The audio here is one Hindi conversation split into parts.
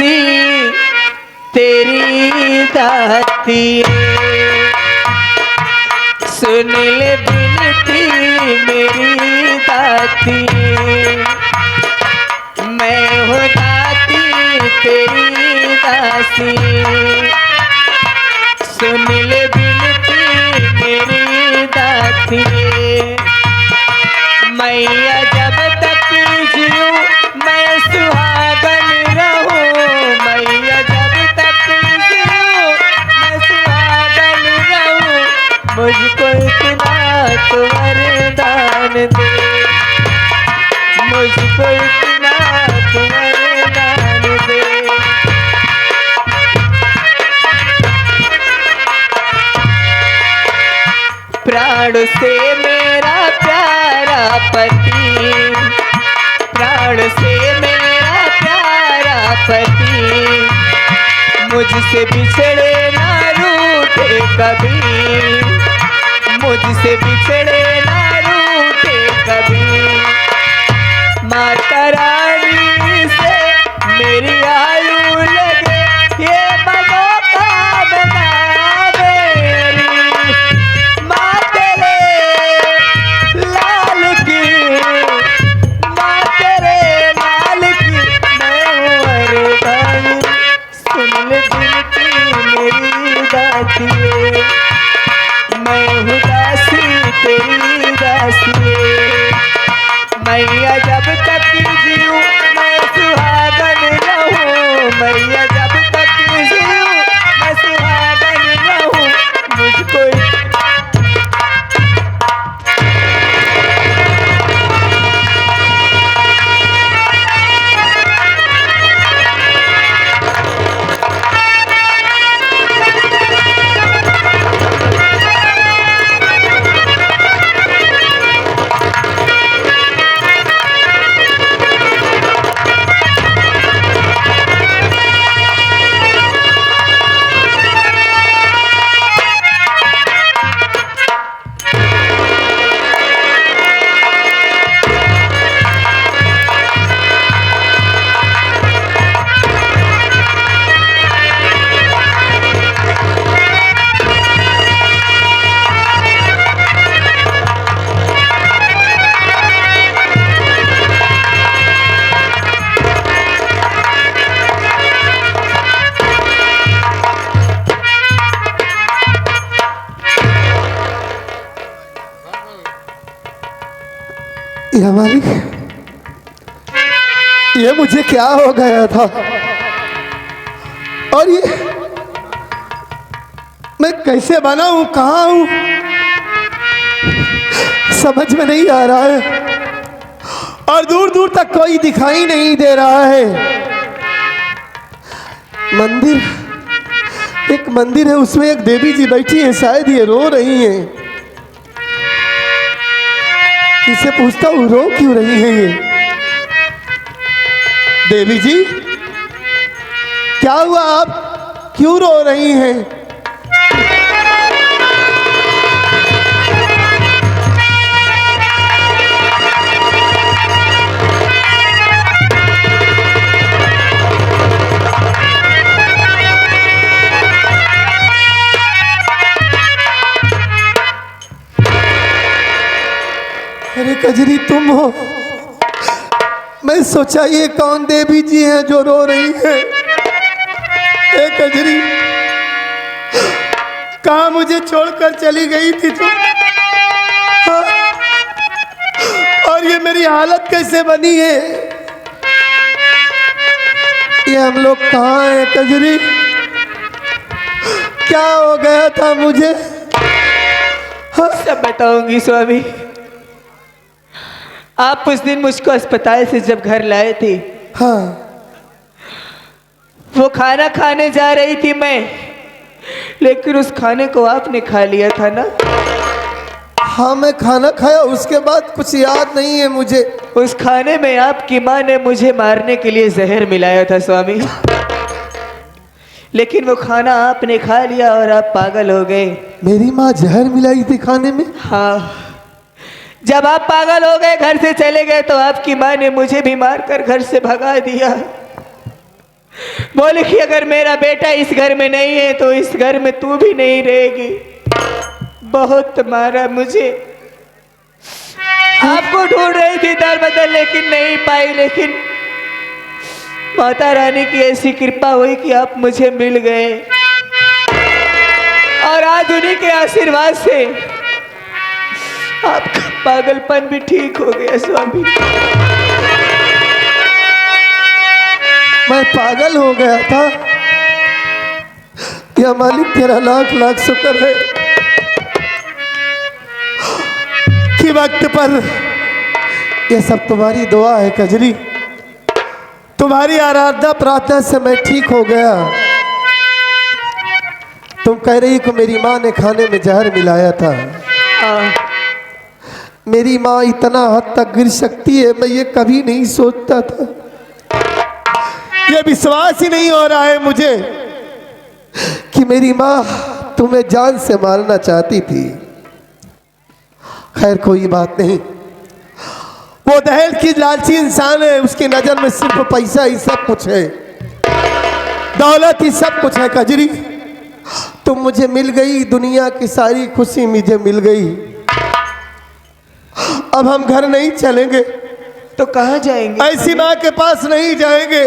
दासी तेरी दाती, सुन ले बिनती मेरी दाती, मैं हूँ दाती तेरी दासी, सुन ले बिनती मेरी दाती। मैया जब तक जीऊं मैं सुहागन रहूं, मैया जब तक जीऊं मैं सुहागन रहूं, मुझको इतना तो वरदान दे, मुझको इतना तो वरदान दे। प्राण से मेरा प्यारा पति, प्राण से मेरा प्यारा पति, मुझसे बिछड़े ना रूठे कभी, मुझसे बिछड़े ना रूठे कभी। माता रानी से मेरी आयु लगे ये मनोकामना मेरी, माँ तेरे लाल की, माँ तेरे लाल की मैं हूँ वरदानी, सुन ले बिनती मेरी दासी, मैं हूँ दासी तेरी दासी। मैया जब तक जीऊं मैं सुहागन रहूं, मैया जब तक जीऊं मैं सुहागन रहूं, मुझको या मालिक, ये मुझे क्या हो गया था और ये मैं कैसे बना हूं, कहाँ हूं, समझ में नहीं आ रहा है और दूर दूर तक कोई दिखाई नहीं दे रहा है। मंदिर, एक मंदिर है, उसमें एक देवी जी बैठी है, शायद ये रो रही हैं। इसे पूछता हूँ रो क्यों रही है ये? देवी जी क्या हुआ, आप क्यों रो रही हैं? अरे कजरी तुम हो, मैं सोचा ये कौन देवी जी हैं जो रो रही है। ए कजरी, कहाँ मुझे छोड़कर चली गई थी तुम? हाँ? और ये मेरी हालत कैसे बनी है? ये हम लोग कहाँ हैं कजरी? क्या हो गया था मुझे? हाँ? सब बताऊंगी स्वामी। आप उस दिन मुझको अस्पताल से जब घर लाए थे, हाँ, वो खाना खाने जा रही थी मैं, लेकिन उस खाने को आपने खा लिया था ना? हाँ मैं खाना खाया, उसके बाद कुछ याद नहीं है मुझे। उस खाने में आपकी माँ ने मुझे मारने के लिए जहर मिलाया था स्वामी, लेकिन वो खाना आपने खा लिया और आप पागल हो गए। मेरी माँ जहर मिलाई थी खाने में? हाँ, जब आप पागल हो गए, घर से चले गए, तो आपकी माँ ने मुझे भी मारकर घर से भगा दिया। बोले कि अगर मेरा बेटा इस घर में नहीं है तो इस घर में तू भी नहीं रहेगी। बहुत मारा मुझे। आपको ढूंढ रही थी दर बदर लेकिन नहीं पाई, लेकिन माता रानी की ऐसी कृपा हुई कि आप मुझे मिल गए और आज उन्हीं के आशीर्वाद से आपका पागलपन भी ठीक हो गया स्वामी। मैं पागल हो गया था, या मालिक तेरा लाख लाख शुक्र है कि वक्त पर ये सब तुम्हारी दुआ है कजरी। तुम्हारी आराधना प्रार्थना से मैं ठीक हो गया। तुम कह रही कि मेरी माँ ने खाने में जहर मिलाया था। मेरी माँ इतना हद तक गिर सकती है, मैं ये कभी नहीं सोचता था। ये विश्वास ही नहीं हो रहा है मुझे कि मेरी माँ तुम्हें जान से मारना चाहती थी। खैर कोई बात नहीं, वो दहेज की लालची इंसान है, उसकी नजर में सिर्फ पैसा ही सब कुछ है, दौलत ही सब कुछ है। कजरी तुम मुझे मिल गई, दुनिया की सारी खुशी मुझे मिल गई। अब हम घर नहीं चलेंगे तो कहाँ जाएंगे? ऐसी माँ के पास नहीं जाएंगे,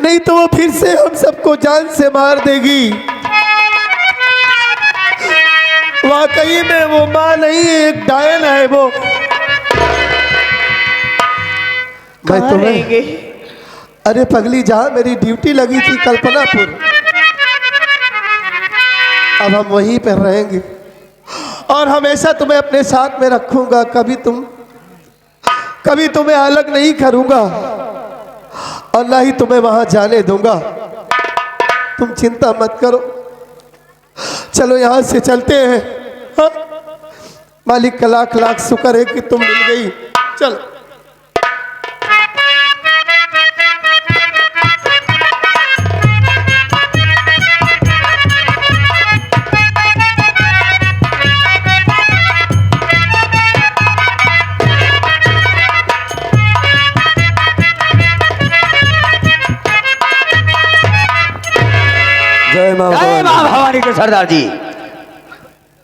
नहीं तो वो फिर से हम सबको जान से मार देगी। वाकई में वो माँ नहीं है, एक डायन है वो। मैं तुम्हें, अरे पगली, जहां मेरी ड्यूटी लगी थी कल्पनापुर, अब हम वहीं पर रहेंगे और हमेशा तुम्हें अपने साथ में रखूंगा। कभी तुम्हें अलग नहीं करूंगा और ना ही तुम्हें वहां जाने दूंगा। तुम चिंता मत करो। चलो यहां से चलते हैं। हाँ? मालिक का लाख लाख शुक्र है कि तुम मिल गई। चलो। जय मां भवानी के सरदार जी।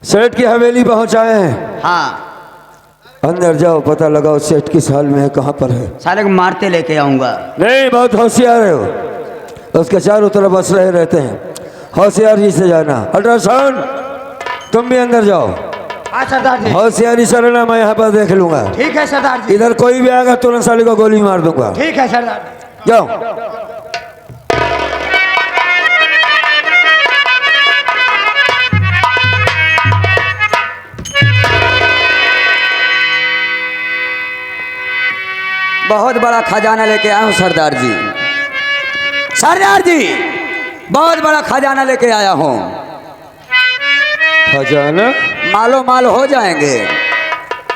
सेठ की हवेली पहुंचाए हैं। हाँ, अंदर जाओ, पता लगाओ सेठ किस हाल में है, कहाँ पर है। साले को मारते लेके आऊंगा। नहीं, बहुत होशियार है वो, उसके चारों तरफ बस रहे रहते हैं। होशियारी से जाना। अल्ट्रासाउंड, तुम भी अंदर जाओ। हाँ सरदार जी। होशियारी से रहना, मैं यहाँ पर देख लूंगा। ठीक है सरदार जी। इधर कोई भी आएगा तुरंत साले को गोली मार दूंगा। ठीक है सरदार। जाओ। बहुत बड़ा खजाना लेके आया हूँ सरदार जी। सरदार जी, बहुत बड़ा खजाना लेके आया हूँ। खजाना? मालो माल हो जाएंगे।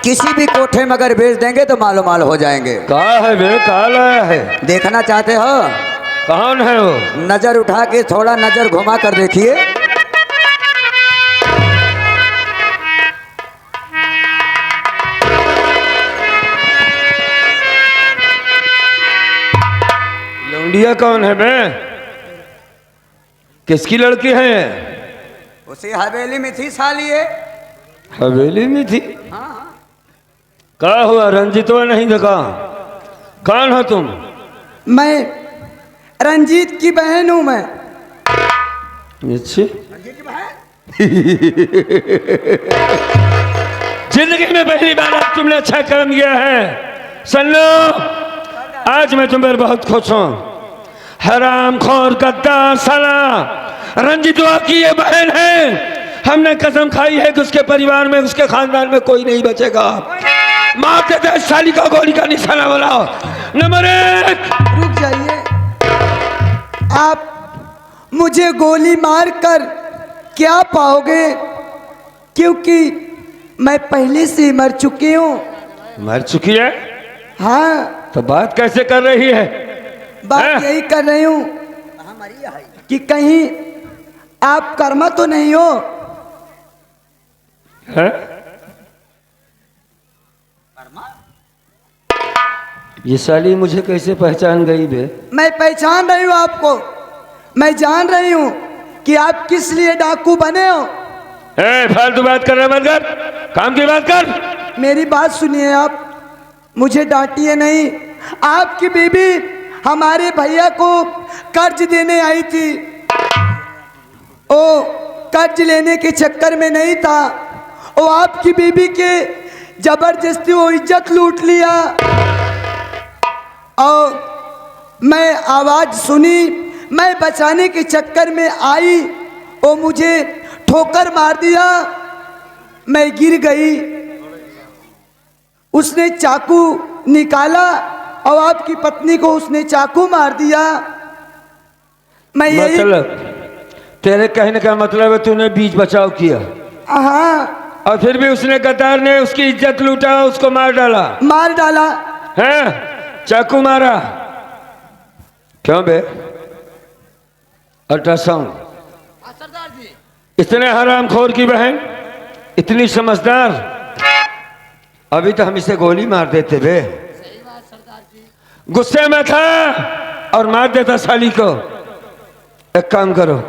किसी भी कोठे में अगर बेच देंगे तो मालो माल हो जाएंगे। कहाँ है बे, कहाँ लाया है? देखना चाहते हो? कौन है वो? नजर उठा के थोड़ा नजर घुमा कर देखिए। लौंडिया कौन है बे? किसकी लड़की है? उसी हवेली में थी साली है। हवेली में थी? हाँ। क्या हुआ, रंजीतो नहीं देखा? कौन हो तुम? मैं रंजीत की बहन हूं। मैं अच्छी जिंदगी में पहली बार आज तुमने अच्छा काम किया है। सुन लो, आज मैं तुम पर बहुत खुश हूँ। हराम खोर गद्दार साला रंजीतवा की ये बहन है। हमने कसम खाई है कि उसके परिवार में, उसके खानदान में कोई नहीं बचेगा। मार देते साली का गोली का निशाना बनाओ। नंबर 1। रुक जाइए, आप मुझे गोली मारकर क्या पाओगे? क्योंकि मैं पहले से मर चुकी हूँ। मर चुकी है? हाँ। तो बात कैसे कर रही है? बात यही कर रही हूँ कि कहीं आप कर्मा तो नहीं हो? ये साली मुझे कैसे पहचान गई बे? मैं पहचान रही हूँ आपको। मैं जान रही हूँ कि आप किस लिए डाकू बने हो। ए, फालतू बात कर रहा मत कर, काम की बात कर। मेरी बात सुनिए, आप मुझे डांटिए नहीं। आपकी बीबी हमारे भैया को कर्ज देने आई थी। ओ कर्ज लेने के चक्कर में नहीं था, वो आपकी बीबी के जबरदस्ती वो इज्जत लूट लिया। और मैं आवाज सुनी, मैं बचाने के चक्कर में आई, वो मुझे ठोकर मार दिया, मैं गिर गई। उसने चाकू निकाला और आपकी पत्नी को उसने चाकू मार दिया। मैं यही मतलब तेरे कहने का मतलब है तूने बीच बचाव किया, हाँ, और फिर भी उसने गद्दार ने उसकी इज्जत लूटा, उसको मार डाला। मार डाला। हैं? चाकू मारा क्यों बे? अल्ट्रासाउंड? इतने हरामखोर की बहन, इतनी समझदार, अभी तो हम इसे गोली मार देते बे। गुस्से में था और मार देता साली को। एक काम करो,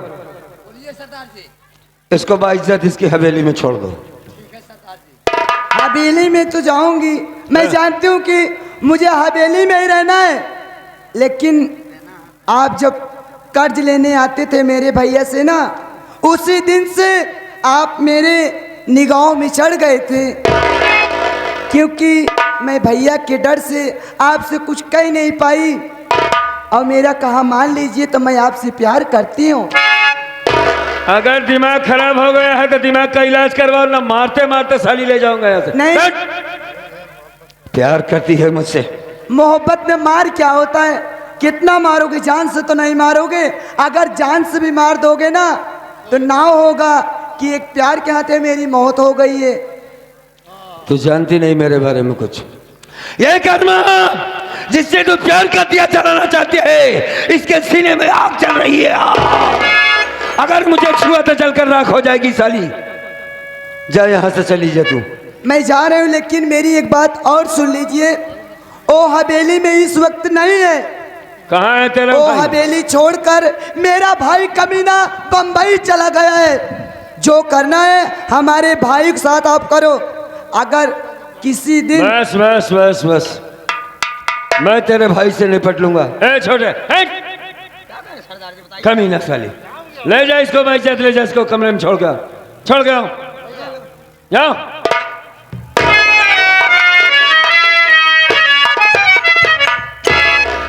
इसको बाइज्जत इसकी हवेली में छोड़ दो। हवेली में तो जाऊंगी, मैं जानती हूँ कि मुझे हवेली में ही रहना है, लेकिन आप जब कर्ज लेने आते थे मेरे भैया से ना, उसी दिन से आप मेरे निगाहों में चढ़ गए थे, क्योंकि मैं भैया के डर से आपसे कुछ कह नहीं पाई। और मेरा कहा मान लीजिए तो मैं आपसे प्यार करती हूँ। अगर दिमाग खराब हो गया है तो दिमाग का इलाज करवाओ, ना मारते मारते साली ले जाऊंगा यहाँ से। नहीं। प्यार करती है मुझसे। मोहब्बत में मार क्या होता है? कितना मारोगे? जान से तो नहीं मारोगे। अगर जान से भी मार दोगे ना तो ना होगा कि एक प्यार के हाथे मेरी मौत हो गई है। तू जानती नहीं मेरे बारे में कुछ। ये कदमा जिससे तू प्यार का दिया जलाना चाहती है, इसके सीने में आग चल रही है। अगर मुझे छुआ तो जलकर राख हो जाएगी साली। जा यहाँ से, चली जा तू। मैं जा रही हूँ, लेकिन मेरी एक बात और सुन लीजिए। ओ हवेली में इस वक्त नहीं है। कहाँ है तेरा ओ भाई? हवेली छोड़कर मेरा भाई कमीना बंबई चला गया है। जो करना है हमारे भाई के साथ आप करो। अगर किसी दिन बस बस बस बस, मैं तेरे भाई से निपट लूंगा। ए छोटे, कमीना साली, ले जा इसको, मैं ले जा इसको, कमरे में छोड़ गया, छोड़ गया। जाओ।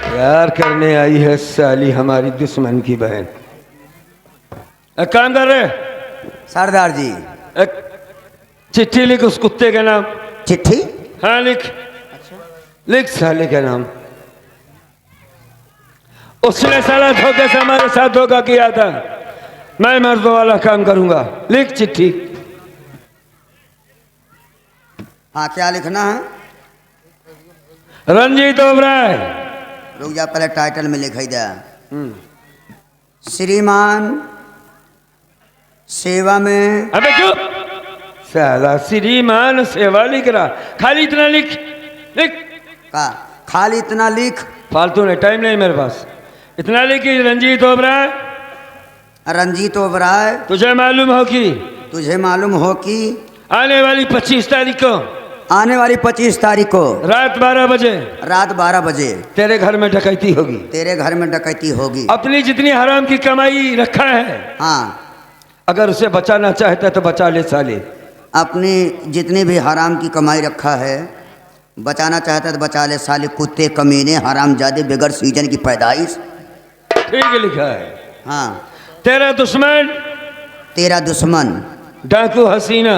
प्यार करने आई है साली हमारी दुश्मन की बहन। एक काम कर रहे, सरदार जी। एक चिट्ठी लिख उस कुत्ते के नाम। चिट्ठी? हाँ लिख, लिख साले का नाम। उसने साला धोखे से हमारे साथ धोखा किया था, मैं मर्दों वाला काम करूंगा। लिख चिट्ठी। हाँ, क्या लिखना है? रंजीत ओबराय। रुक जा, पहले टाइटल में लिखाई दे। श्रीमान सेवा में। अबे चुप साला, श्रीमान सेवा लिख रहा, खाली इतना लिख। लिख का खाली इतना लिख? फालतू नहीं, टाइम नहीं मेरे पास। इतना लिख कि रंजीत ओबराय। रंजीत ओबराय। तुझे मालूम हो कि तुझे मालूम हो कि आने वाली 25 तारीख को, आने वाली 25 तारीख को रात 12 बजे, रात 12 बजे तेरे घर में डकैती होगी। तेरे घर में डकैती होगी। अपनी जितनी हराम की कमाई रखा है, हाँ, अगर उसे बचाना चाहता है तो बचा ले साले। अपनी जितनी भी हराम की कमाई रखा है, बचाना चाहता है तो बचा ले साले, कुत्ते कमीने हरामजादे बेगर सीजन की पैदाइश। ठीक लिखा है। हाँ, तेरा दुश्मन, तेरा दुश्मन डाकू हसीना।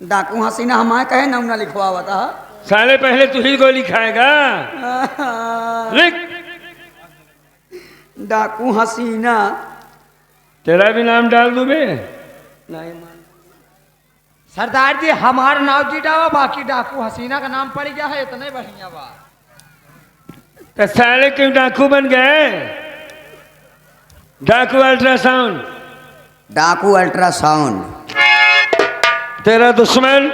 डाकू हसीना हमारे कहे नमूना लिखवा हुआ था। साले पहले तू ही गोली खाएगा। लिख। डाकू हसीना। तेरा भी नाम डाल दूं बे? नहीं मान। सरदार जी हमारा नाम जी डावा, बाकी डाकू हसीना का नाम पड़ गया है। इतने बढ़िया बात। तो साले क्यों डाकू बन गए? डाकू अल्ट्रासाउंड। डाकू अल्ट्रासाउंड। तेरा दुश्मन,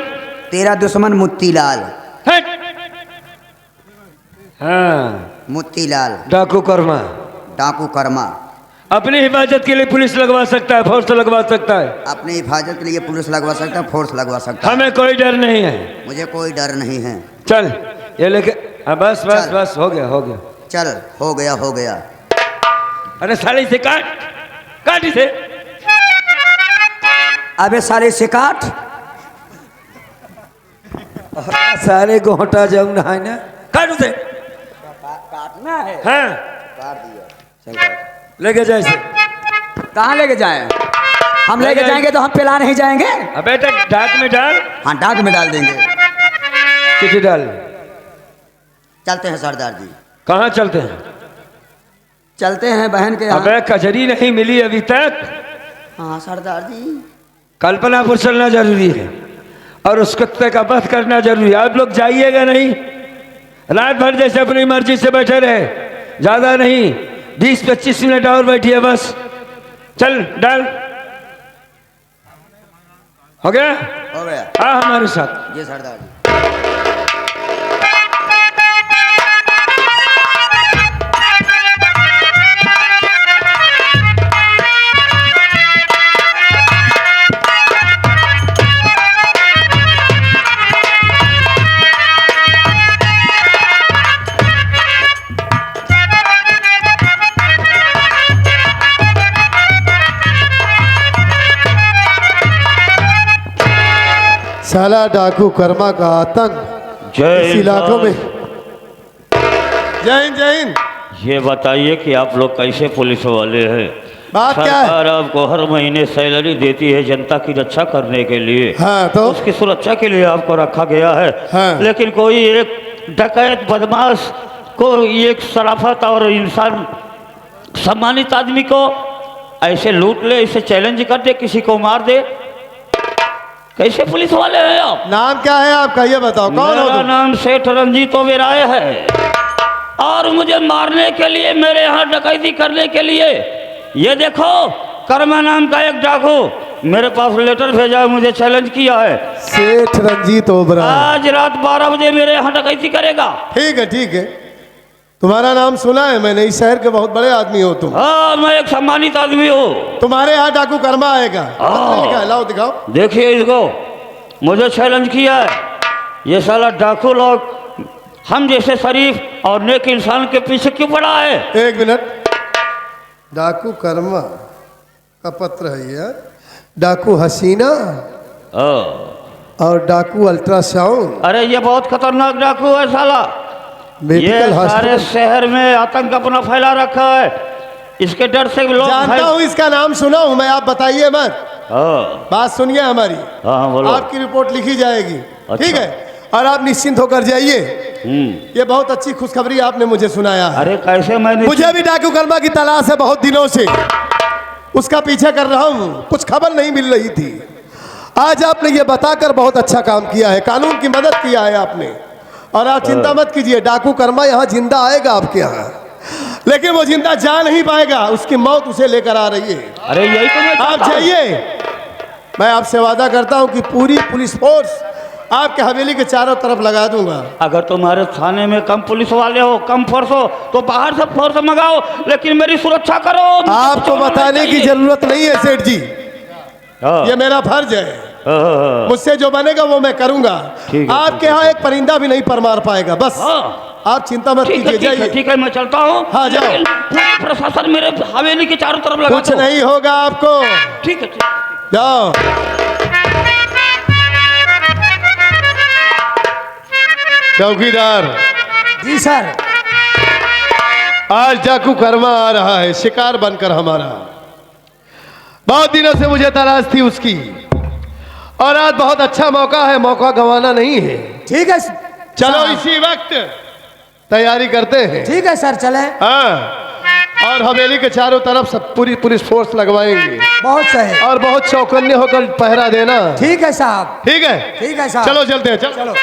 तेरा दुश्मन मोतीलाल। हट। हाँ, मोतीलाल डाकू कर्मा। डाकू कर्मा अपनी हिफाजत के लिए पुलिस लगवा सकता है, फोर्स लगवा सकता है। अपनी हिफाजत के लिए पुलिस लगवा सकता है, फोर्स लगवा सकता है। हमें कोई डर नहीं है। मुझे कोई डर नहीं है। चल ये लेके बस बस चल। बस, हो गया हो गया। चल हो गया हो गया। अरे साले से काट, काट इसे। अबे साले से काट। सारे गोटा जाऊं ना है ना, काट उसे। काटना है। हाँ, काट दिया। चल काट। लेके जा इसे। कहाँ लेके जाएं? हम लेके जाएंगे तो हम पिला नहीं जाएंगे। अब बेटा डाक में डाल, हाँ डाक में डाल देंगे। चिट्ठी डाल। चलते हैं सरदार जी। कहाँ चलते हैं? चलते हैं बहन के यहाँ। अबे कचरी नहीं मिली अभी तक। हाँ सरदार जी। कल्पनापुर चलना जरूरी है और उस कुत्ते का वध करना जरूरी है। आप लोग जाइएगा नहीं, रात भर जैसे अपनी मर्जी से बैठे रहे, ज्यादा नहीं, 20-25 मिनट और बैठिए बस। चल डाल। हो गया? हो गया। हाँ हमारे साथ। ये सरदार जी। साला डाकू कर्मा का आतंक इस इलाकों में। जय हिंद जय हिंद। ये बताइए कि आप लोग कैसे पुलिस वाले हैं? बात क्या है? सरकार आपको हर महीने सैलरी देती है जनता की रक्षा करने के लिए। हाँ तो उसकी सुरक्षा के लिए आपको रखा गया है। हाँ। लेकिन कोई एक डकैत बदमाश को, एक शराफत और इंसान सम्मानित आदमी को ऐसे लूट ले, इसे चैलेंज कर दे, किसी को मार दे, कैसे पुलिस वाले हैं आप? नाम क्या है आपका, ये बताओ कौन हो मेरा तुम? नाम सेठ रंजीत ओबेराय है और मुझे मारने के लिए, मेरे यहाँ डकैती करने के लिए, ये देखो कर्मा नाम का एक डाकू मेरे पास लेटर भेजा है, मुझे चैलेंज किया है। सेठ रंजीत ओबराय। आज रात 12 बजे मेरे यहाँ डकैती करेगा। ठीक है, तुम्हारा नाम सुना है मैंने, इस शहर के बहुत बड़े आदमी हो तुम। हाँ, मैं एक सम्मानित आदमी हूँ। तुम्हारे यहाँ डाकू कर्मा आएगा। लिखा है, लाओ दिखाओ। देखिए इसको, मुझे चैलेंज किया है। ये साला डाकू लोग हम जैसे शरीफ और नेक इंसान के पीछे क्यों पड़ा है? एक मिनट, डाकू कर्मा का पत्र है ये। डाकू हसीना और डाकू अल्ट्रासाउंड। अरे ये बहुत खतरनाक डाकू है साला। ये मेडिकल सारे हॉस्पिटल। शहर में आतंक अपना फैला रखा है, इसके डर से लोग जानता हूँ, इसका नाम सुना हूँ मैं, आप बताइए मत। हाँ बात सुनिए हमारी। हाँ बोलो। आपकी रिपोर्ट लिखी जाएगी। अच्छा। ठीक है, और आप निश्चिंत होकर जाइए। ये बहुत अच्छी खुशखबरी आपने मुझे सुनाया है। अरे कैसे मैंने, मुझे भी डाकू कर्मा की तलाश है बहुत दिनों से, उसका पीछा कर रहा हूँ, कुछ खबर नहीं मिल रही थी। आज आपने ये बताकर बहुत अच्छा काम किया है, कानून की मदद किया है आपने। और आप चिंता मत कीजिए, डाकू कर्मा यहाँ जिंदा आएगा आपके यहाँ, लेकिन वो जिंदा जा नहीं पाएगा, उसकी मौत उसे लेकर आ रही है। अरे यही तो मैं आप चाहता हूँ। जाइए, मैं आपसे वादा करता हूँ कि पूरी पुलिस फोर्स आपके हवेली के चारों तरफ लगा दूंगा। अगर तुम्हारे थाने में कम पुलिस वाले हो, कम फोर्स हो, तो बाहर से फोर्स मंगाओ, लेकिन मेरी सुरक्षा करो। आपको बताने की जरूरत नहीं है सेठ जी, हाँ। ये मेरा फर्ज है। हाँ। मुझसे जो बनेगा वो मैं करूंगा। ठीक है, आपके यहाँ एक परिंदा भी नहीं पर मार पाएगा, बस हाँ। आप चिंता मत ठीक है, कीजिए, ठीक है, जाइए। ठीक है, मैं चलता हूँ। हाँ, जाओ। लेकिन पूरा प्रशासन मेरे हवेली के चारों तरफ लगा कुछ दो। नहीं होगा आपको, ठीक है, ठीक है। जाओ। चौकीदार जी सर। आज डाकू कर्मा आ रहा है शिकार बनकर हमारा। बहुत दिनों से मुझे तलाश थी उसकी, और आज बहुत अच्छा मौका है, मौका गंवाना नहीं है। ठीक है चलो इसी वक्त तैयारी करते हैं। ठीक है सर, चले। हाँ, और हवेली के चारों तरफ सब पूरी पुलिस फोर्स लगवाएंगे, बहुत सही। और बहुत चौकन्ने होकर पहरा देना। ठीक है साहब। ठीक है, ठीक है साहब। चलो चलते हैं, चलो।